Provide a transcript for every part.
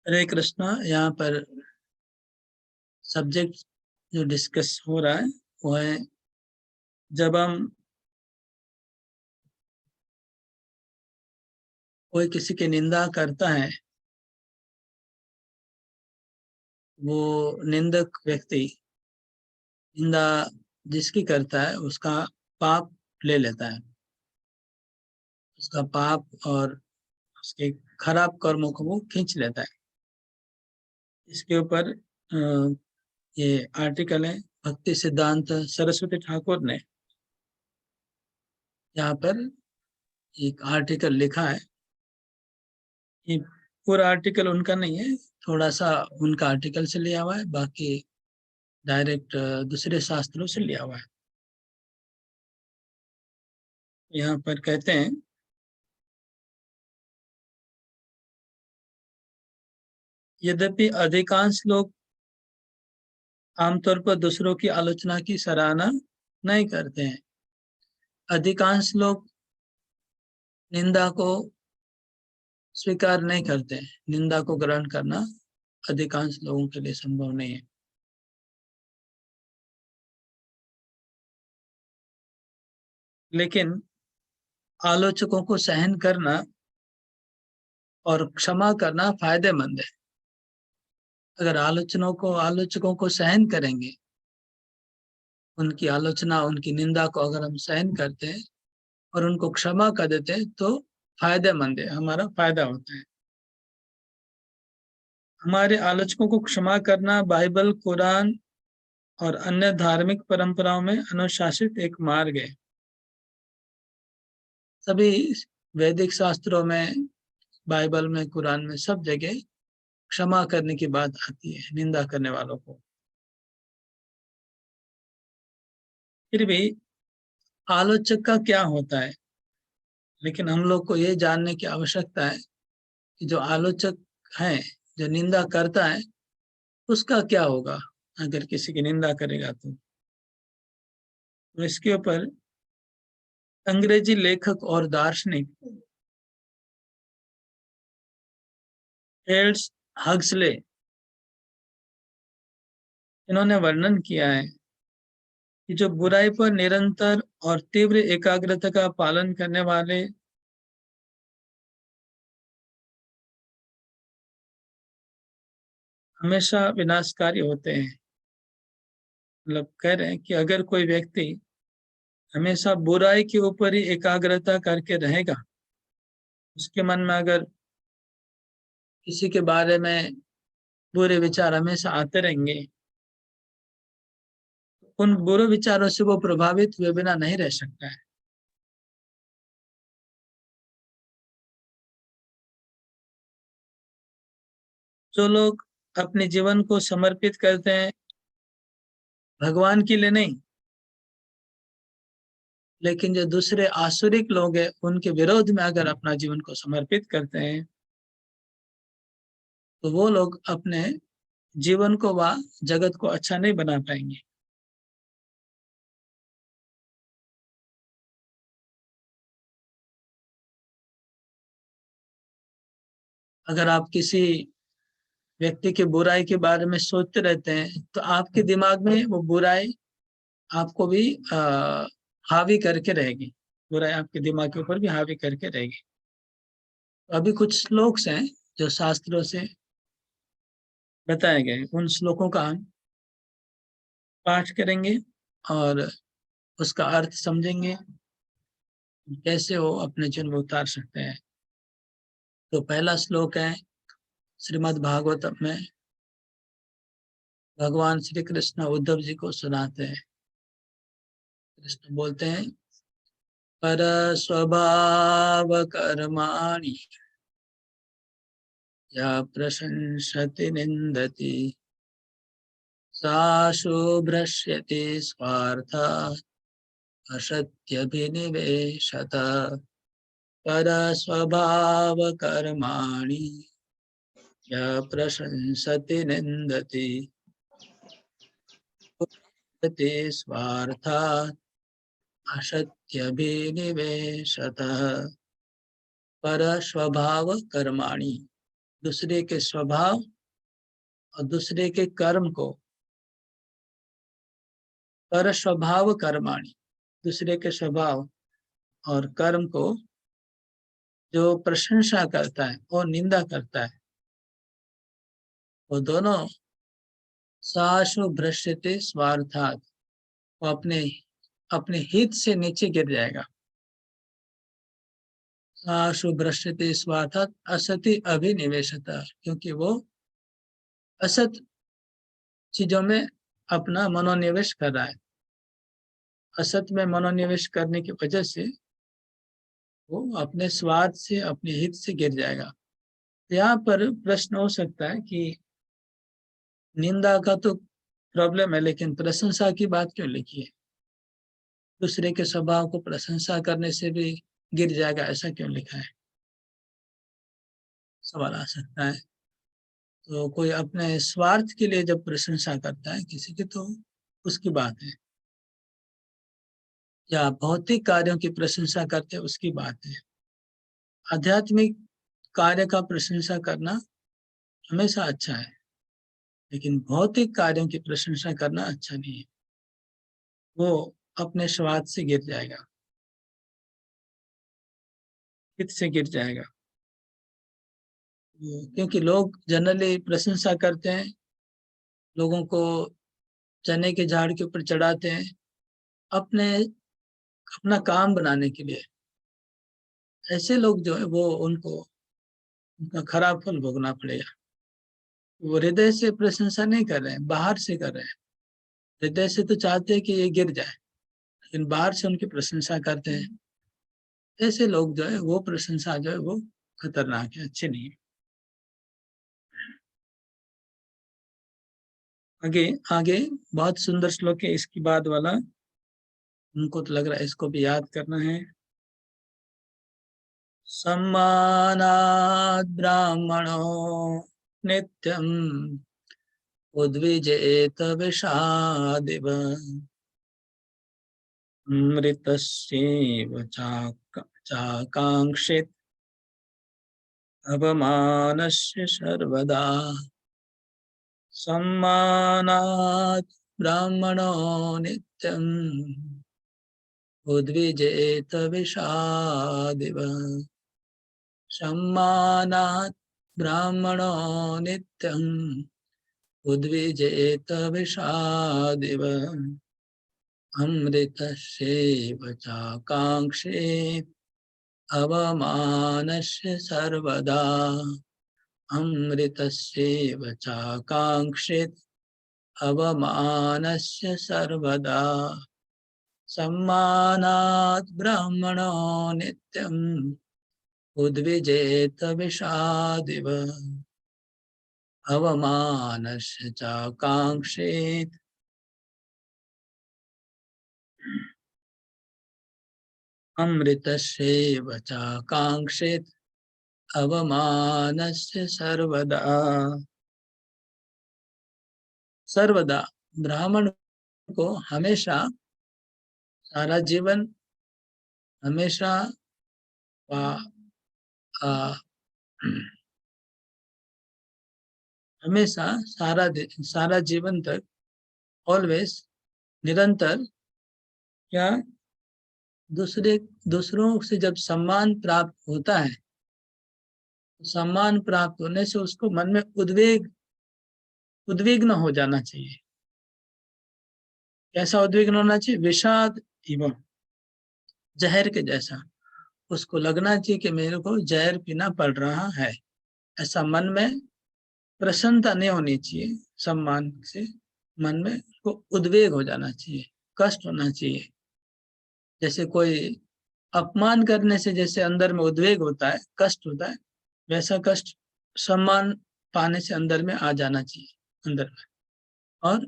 हरे कृष्णा। यहाँ पर सब्जेक्ट जो डिस्कस हो रहा है वो है जब हम कोई किसी की निंदा करता है, वो निंदक व्यक्ति निंदा जिसकी करता है उसका पाप ले लेता है, उसका पाप और उसके खराब कर्मों को वो खींच लेता है। इसके ऊपर ये आर्टिकल है भक्ति सिद्धांत सरस्वती ठाकुर ने यहाँ पर एक आर्टिकल लिखा है। ये पूरा आर्टिकल उनका नहीं है, थोड़ा सा उनका आर्टिकल से लिया हुआ है, बाकी डायरेक्ट दूसरे शास्त्रों से लिया हुआ है। यहाँ पर कहते हैं यद्यपि अधिकांश लोग आमतौर पर दूसरों की आलोचना की सराहना नहीं करते हैं, अधिकांश लोग निंदा को स्वीकार नहीं करते हैं, निंदा को ग्रहण करना अधिकांश लोगों के लिए संभव नहीं है। लेकिन आलोचकों को सहन करना और क्षमा करना फायदेमंद है। अगर आलोचकों को सहन करेंगे, उनकी आलोचना उनकी निंदा को अगर हम सहन करते हैं और उनको क्षमा कर देते हैं तो फायदेमंद है, हमारा फायदा होता है। हमारे आलोचकों को क्षमा करना बाइबल, कुरान और अन्य धार्मिक परंपराओं में अनुशासित एक मार्ग है। सभी वैदिक शास्त्रों में, बाइबल में, कुरान में, सब जगह क्षमा करने की बात आती है निंदा करने वालों को। फिर भी आलोचक का क्या होता है, लेकिन हम लोग को ये जानने की आवश्यकता है कि जो आलोचक है, जो निंदा करता है, उसका क्या होगा अगर किसी की निंदा करेगा तो इसके ऊपर अंग्रेजी लेखक और दार्शनिक एल्ड्स हक्सले, इन्होंने वर्णन किया है कि जो बुराई पर निरंतर और तीव्र एकाग्रता का पालन करने वाले हमेशा विनाशकारी होते हैं। मतलब कह रहे हैं कि अगर कोई व्यक्ति हमेशा बुराई के ऊपर ही एकाग्रता करके रहेगा, उसके मन में अगर किसी के बारे में बुरे विचार हमेशा आते रहेंगे, उन बुरे विचारों से वो प्रभावित हुए बिना नहीं रह सकता है। जो लोग अपने जीवन को समर्पित करते हैं भगवान के लिए नहीं, लेकिन जो दूसरे आसुरिक लोग हैं उनके विरोध में अगर अपना जीवन को समर्पित करते हैं, तो वो लोग अपने जीवन को व जगत को अच्छा नहीं बना पाएंगे। अगर आप किसी व्यक्ति की बुराई के बारे में सोचते रहते हैं तो आपके दिमाग में वो बुराई आपको भी हावी करके रहेगी, बुराई आपके दिमाग के ऊपर भी हावी करके रहेगी। अभी कुछ श्लोक हैं जो शास्त्रों से बताए गए, उन श्लोकों का हम पाठ करेंगे और उसका अर्थ समझेंगे, कैसे वो अपने जीवन में उतार सकते हैं। तो पहला श्लोक है श्रीमद् भागवतम में, भगवान श्री कृष्ण उद्धव जी को सुनाते हैं। कृष्ण बोलते हैं, पर स्वभाव कर्माणि या प्रशंसति निंदति सा शुभ्रश्यति स्वार्थ असत्यभिनिवेशत। पर स्वभाव कर्माणि या प्रशंसति निंदति ते स्वार्थ असत्यभिनिवेशत। पर स्वभाव कर्माणि, दूसरे के स्वभाव और दूसरे के कर्म को, पर स्वभाव कर्माणि, दूसरे के स्वभाव और कर्म को जो प्रशंसा करता है और निंदा करता है, वो दोनों साशु भ्रष्यते स्वार्थात, वो अपने अपने हित से नीचे गिर जाएगा। साशु भ्रष्यते स्वार्थात असति अभिनिवेशता, क्योंकि वो असत चीजों में अपना मनोनिवेश कर रहा है। असत में मनोनिवेश करने की वजह से वो अपने स्वार्थ से, अपने हित से गिर जाएगा। यहाँ पर प्रश्न हो सकता है कि निंदा का तो प्रॉब्लम है, लेकिन प्रशंसा की बात क्यों लिखी है? दूसरे के स्वभाव को प्रशंसा करने से भी गिर जाएगा, ऐसा क्यों लिखा है? सवाल आ सकता है। तो कोई अपने स्वार्थ के लिए जब प्रशंसा करता है किसी की, तो उसकी बात है, या भौतिक कार्यों की प्रशंसा करते हैं उसकी बात है। आध्यात्मिक कार्य का प्रशंसा करना हमेशा अच्छा है, लेकिन भौतिक कार्यों की प्रशंसा करना अच्छा नहीं है। वो अपने स्वार्थ से गिर जाएगा, हित से गिर जाएगा। क्योंकि लोग जनरली प्रशंसा करते हैं, लोगों को चने के झाड़ के ऊपर चढ़ाते हैं अपने अपना काम बनाने के लिए। ऐसे लोग जो है वो उनको उनका खराब फल भोगना पड़ेगा। वो हृदय से प्रशंसा नहीं कर रहे हैं, बाहर से कर रहे हैं। हृदय से तो चाहते हैं कि ये गिर जाए, लेकिन बाहर से उनकी प्रशंसा करते हैं। ऐसे लोग जो है वो प्रशंसा जो है वो खतरनाक है, अच्छी नहीं है। आगे आगे बहुत सुंदर श्लोक है इसके बाद वाला, उनको तो लग रहा है इसको भी याद करना है। सम्मानात् ब्राह्मणो नित्यम् उद्विजेत विषादिव मृतस्येव चाकाङ्क्षित् अवमानस्य सर्वदा। सम्मानात् ब्राह्मणो नित्यम् उद्विजेत विषादिव। सम्मानात् ब्राह्मणो नित्यम् उद्विजेत विषादिव अमृतस्येव चाकाङ्क्षेत् अवमानस्य सर्वदा। अमृतस्येव चाकाङ्क्षेत् अवमानस्य सर्वदा। सम्मानात् ब्राह्मणो नित्यम् उद्विजेत विषादिव अवमानस्य चाकाङ्क्षेत् अमृतस्येव चाकाङ्क्षेत् अवमानस्य सर्वदा। सर्वदा ब्राह्मण को हमेशा, सारा जीवन, हमेशा आ, आ, हमेशा सारा जीवन तक, ऑलवेज, निरंतर, क्या दूसरों से जब सम्मान प्राप्त होता है, सम्मान प्राप्त होने से उसको मन में उद्विग्न हो जाना चाहिए। कैसा उद्विग्न होना चाहिए? विषाद एवं जहर के जैसा उसको लगना चाहिए कि मेरे को जहर पीना पड़ रहा है। ऐसा मन में प्रसन्नता नहीं होनी चाहिए। सम्मान से मन में उसको उद्वेग हो जाना चाहिए, कष्ट होना चाहिए। जैसे कोई अपमान करने से जैसे अंदर में उद्वेग होता है, कष्ट होता है, वैसा कष्ट सम्मान पाने से अंदर में आ जाना चाहिए, अंदर में। और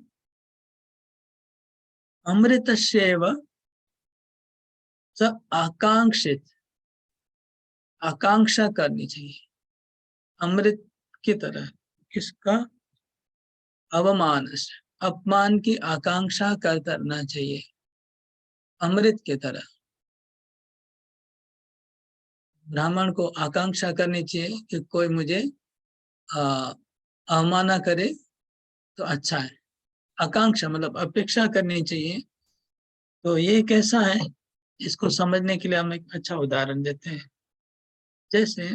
अमृतस्येव स आकांक्षित, आकांक्षा करनी चाहिए अमृत की तरह। किसका? अवमान से, अपमान की आकांक्षा करना चाहिए अमृत की तरह। ब्राह्मण को आकांक्षा करनी चाहिए कि कोई मुझे अवमानना करे तो अच्छा है। आकांक्षा मतलब अपेक्षा करनी चाहिए। तो ये कैसा है, इसको समझने के लिए हम एक अच्छा उदाहरण देते हैं। जैसे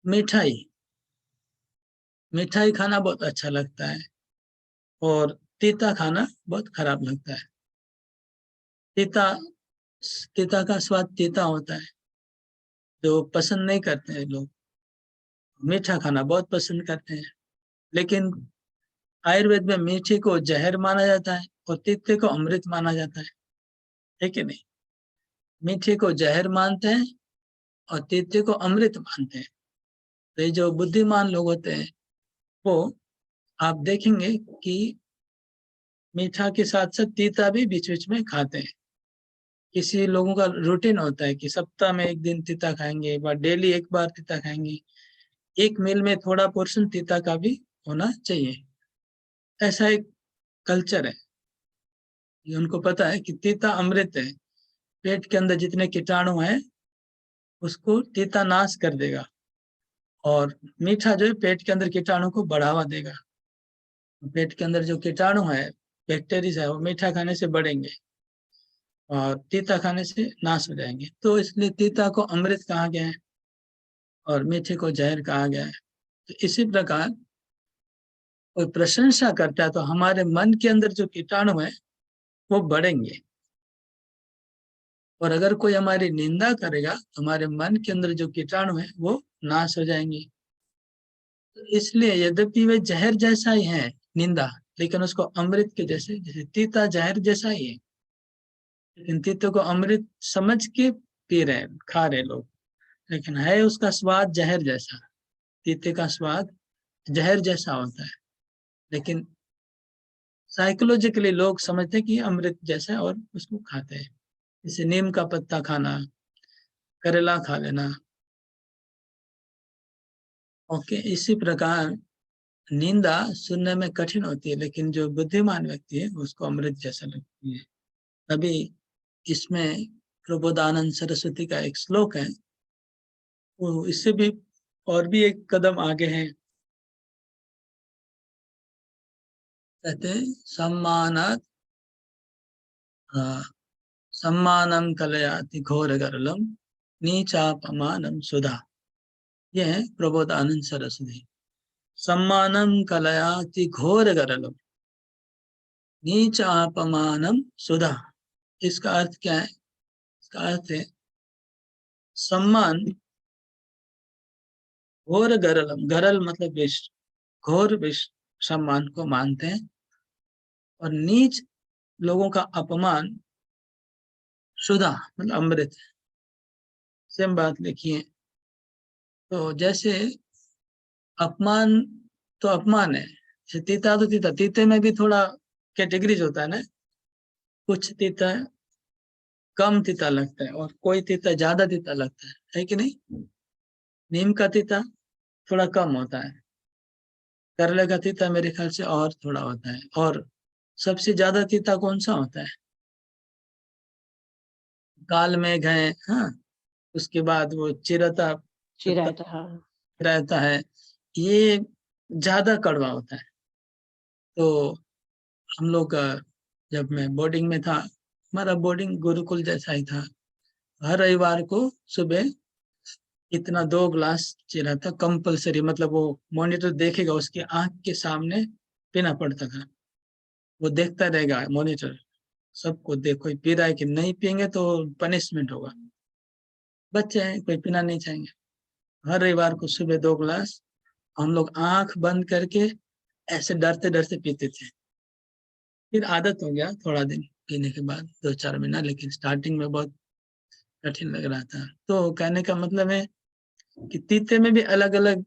मिठाई, मिठाई खाना बहुत अच्छा लगता है और तीता खाना बहुत खराब लगता है। तीता, तीता का स्वाद तीता होता है, जो पसंद नहीं करते हैं लोग। मीठा खाना बहुत पसंद करते हैं। लेकिन आयुर्वेद में मीठे को जहर माना जाता है और तीते को अमृत माना जाता है कि नहीं? मीठे को जहर मानते हैं और तीते को अमृत मानते हैं। तो ये जो बुद्धिमान लोग होते हैं वो, आप देखेंगे कि मीठा के साथ साथ तीता भी बीच बीच में खाते हैं। किसी लोगों का रूटीन होता है कि सप्ताह में एक दिन तीता खाएंगे, व डेली एक बार तीता खाएंगे। एक मील में थोड़ा पोर्शन तीता का भी होना चाहिए। ऐसा एक कल्चर है। ये उनको पता है कि तीता अमृत है। पेट के अंदर जितने कीटाणु हैं उसको तीता नाश कर देगा, और मीठा जो है पेट के अंदर कीटाणु को बढ़ावा देगा। पेट के अंदर जो कीटाणु है, बैक्टीरिया है, वो मीठा खाने से बढ़ेंगे और तीता खाने से नाश हो जाएंगे। तो इसलिए तीता को अमृत कहा गया है और मीठे को जहर कहा गया है। तो इसी प्रकार कोई प्रशंसा करता है तो हमारे मन के अंदर जो कीटाणु है वो बढ़ेंगे, और अगर कोई हमारी निंदा करेगा तो हमारे मन के अंदर जो कीटाणु है वो नाश हो जाएंगे। तो इसलिए यद्यपि वे जहर जैसा ही है निंदा, लेकिन उसको अमृत के जैसे, जैसे तीता जहर जैसा ही है, लेकिन तीते को अमृत समझ के पी रहे हैं, खा रहे लोग, लेकिन है उसका स्वाद जहर जैसा। तीते का स्वाद जहर जैसा होता है, लेकिन साइकोलॉजिकली लोग समझते हैं कि अमृत जैसा है और उसको खाते हैं। जैसे नीम का पत्ता खाना, करेला खा लेना। ओके, इसी प्रकार निंदा सुनने में कठिन होती है, लेकिन जो बुद्धिमान व्यक्ति है उसको अमृत जैसा लगती है। अभी इसमें प्रबोधानंद सरस्वती का एक श्लोक है, वो इससे भी और भी एक कदम आगे है। कहते हैं सम्मानात सम्मानम कलयाति घोर गरलम नीचापमानम सुधा। यह है प्रबोधानंद सरस्वती। सम्मानम कलयाति घोर गरलम नीचापमानम सुधा। इसका अर्थ क्या है? इसका अर्थ है सम्मान घोर गरलम, गरल मतलब विष, घोर विष सम्मान को मानते हैं, और नीच लोगों का अपमान सुधा मतलब अमृत। सेम बात लिखिए। तो जैसे अपमान तो अपमान है, जैसे तीता तो तीता, तीते में भी थोड़ा कैटेगरीज होता है ना। कुछ तीता कम तीता लगता है और कोई तीता ज्यादा तीता लगता है कि नहीं? नीम का तीता थोड़ा कम होता है, करेले का तीता मेरे ख्याल से और थोड़ा होता है। और सबसे ज्यादा तीता कौन सा होता है? काल मेघ है, हाँ। उसके बाद वो चिरता चिराता, हाँ। रहता है, ये ज्यादा कड़वा होता है। तो हम लोग जब मैं बोर्डिंग में था, हमारा बोर्डिंग गुरुकुल जैसा ही था। हर रविवार को सुबह इतना 2 ग्लास चिराता कंपलसरी, मतलब वो मॉनिटर देखेगा, उसकी आंख के सामने पीना पड़ता था। वो देखता रहेगा मॉनिटर, सबको देखो कोई पी रहा है कि नहीं, पियेंगे तो पनिशमेंट होगा। बच्चे हैं, कोई पीना नहीं चाहेंगे। हर रविवार को सुबह 2 ग्लास हम लोग आंख बंद करके ऐसे डरते डरते पीते थे। फिर आदत हो गया थोड़ा दिन पीने के बाद, 2-4 महीना, लेकिन स्टार्टिंग में बहुत कठिन लग रहा था। तो कहने का मतलब है कि तीते में भी अलग अलग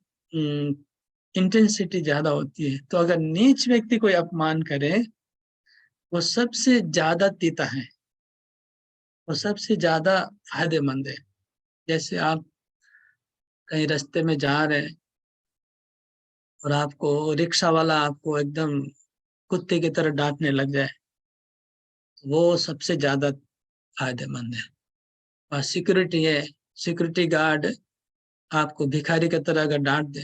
इंटेंसिटी ज्यादा होती है। तो अगर नीच व्यक्ति कोई अपमान करे, वो सबसे ज्यादा तीता है, वो सबसे ज्यादा फायदेमंद है। जैसे आप कहीं रास्ते में जा रहे हैं और आपको रिक्शा वाला आपको एकदम कुत्ते की तरह डांटने लग जाए, वो सबसे ज्यादा फायदेमंद है। सिक्योरिटी है, सिक्योरिटी गार्ड आपको भिखारी की तरह अगर डांट दे,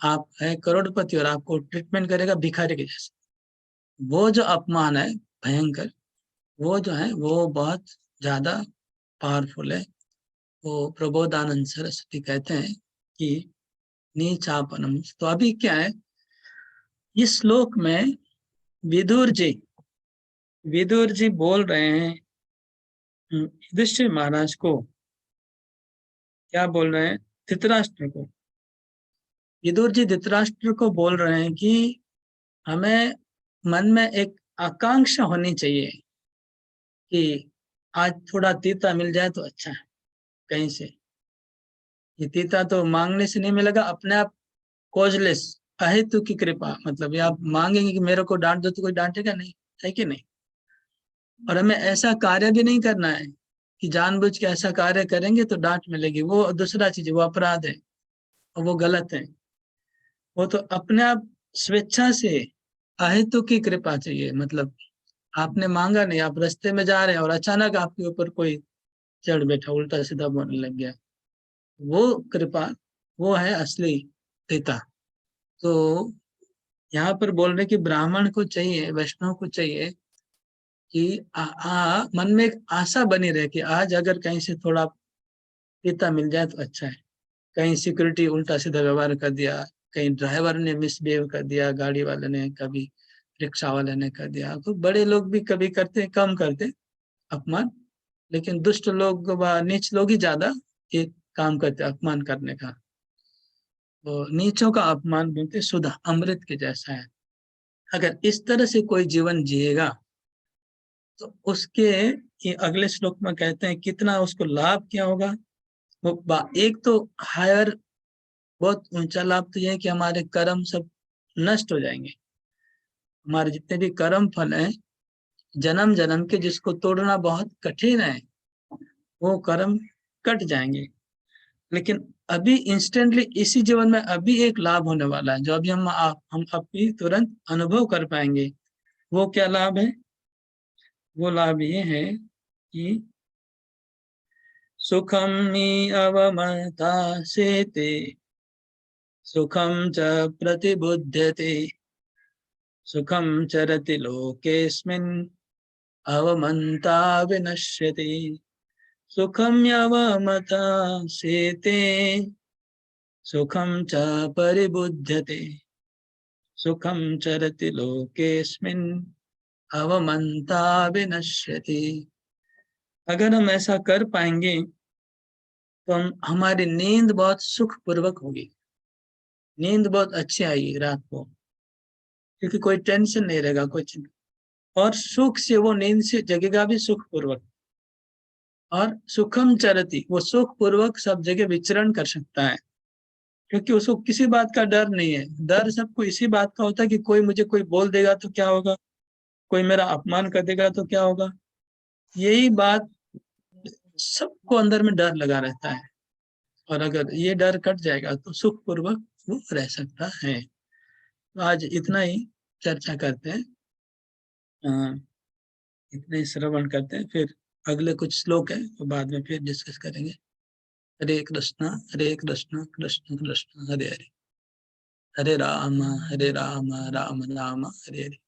आप है करोड़पति और आपको ट्रीटमेंट करेगा भिखारी के जैसे, वो जो अपमान है भयंकर, वो जो है वो बहुत ज्यादा पावरफुल है। वो प्रबोधानंद सरस्वती कहते हैं कि नीचापनम। तो अभी क्या है इस श्लोक में, विदुर जी बोल रहे हैं युधिष्ठिर महाराज को, क्या बोल रहे हैं, धृतराष्ट्र को। विदुर जी धृतराष्ट्र को बोल रहे हैं कि हमें मन में एक आकांक्षा होनी चाहिए कि आज थोड़ा तीता मिल जाए तो अच्छा है कहीं से। ये तीता तो मांगने से नहीं मिलेगा, अपने आप कॉजलेस, अहेतु की कृपा, मतलब ये आप मांगेंगे कि मेरे को डांट दो तो कोई डांटेगा नहीं, है कि नहीं। और हमें ऐसा कार्य भी नहीं करना है कि जानबूझ के ऐसा कार्य करेंगे तो डांट मिलेगी, वो दूसरा चीज है, वो अपराध है और वो गलत है। वो तो अपने आप स्वेच्छा से, अहेतु की कृपा चाहिए, मतलब आपने मांगा नहीं, आप रास्ते में जा रहे हैं और अचानक आपके ऊपर कोई चढ़ बैठा, उल्टा सीधा बोलने लग गया, वो कृपा, वो है असली पिता। तो यहाँ पर बोल रहे कि ब्राह्मण को चाहिए, वैष्णव को चाहिए कि मन में एक आशा बनी रहे कि आज अगर कहीं से थोड़ा पिता मिल जाए तो अच्छा है। कहीं सिक्योरिटी उल्टा सीधा व्यवहार कर दिया, कहीं ड्राइवर ने मिसबिहेव कर दिया, गाड़ी वाले ने, कभी रिक्शा वाले ने कर दिया, तो बड़े लोग भी कभी करते हैं, कम करते अपमान, लेकिन दुष्ट लोग व नीच लोग ही ज्यादा ये काम करते अपमान करने का। तो नीचों का अपमान बोलते सुधा अमृत के जैसा है। अगर इस तरह से कोई जीवन जिएगा तो उसके, ये अगले श्लोक में कहते हैं कितना उसको लाभ क्या होगा। वो एक तो हायर, बहुत ऊंचा लाभ तो यह है कि हमारे कर्म सब नष्ट हो जाएंगे। हमारे जितने भी कर्म फल हैं जन्म जन्म के, जिसको तोड़ना बहुत कठिन है, वो कर्म कट जाएंगे। लेकिन अभी इंस्टेंटली इसी जीवन में अभी एक लाभ होने वाला है, जो अभी हम अभी तुरंत अनुभव कर पाएंगे। वो क्या लाभ है? वो लाभ ये है कि सुखम नी अवमता सेते, सुखम च प्रतिबुध्यते, सुखम चरति लोकेस्मिन् अवमन्ता विनश्यति। सुखम यवमता सेते, सुखम च परिबुध्यते, सुखम चरति लोकेस्मिन् अवमन्ता विनश्यति। अगर हम ऐसा कर पाएंगे तो हमारी नींद बहुत सुखपूर्वक होगी, नींद बहुत अच्छी आएगी रात को, क्योंकि कोई टेंशन नहीं रहेगा कुछ, और सुख से वो नींद से जगेगा भी सुखपूर्वक। और सुखम चरती, वो सुखपूर्वक सब जगह विचरण कर सकता है, क्योंकि उसको किसी बात का डर नहीं है। डर सबको इसी बात का होता है कि कोई मुझे कोई बोल देगा तो क्या होगा, कोई मेरा अपमान कर देगा तो क्या होगा, यही बात सबको अंदर में डर लगा रहता है। और अगर ये डर कट जाएगा तो सुखपूर्वक वो रह सकता है। तो आज इतना ही चर्चा करते हैं, इतने ही श्रवण करते हैं, फिर अगले कुछ श्लोक है तो बाद में फिर डिस्कस करेंगे। हरे कृष्णा कृष्ण कृष्ण हरे हरे, हरे राम राम राम हरे हरे।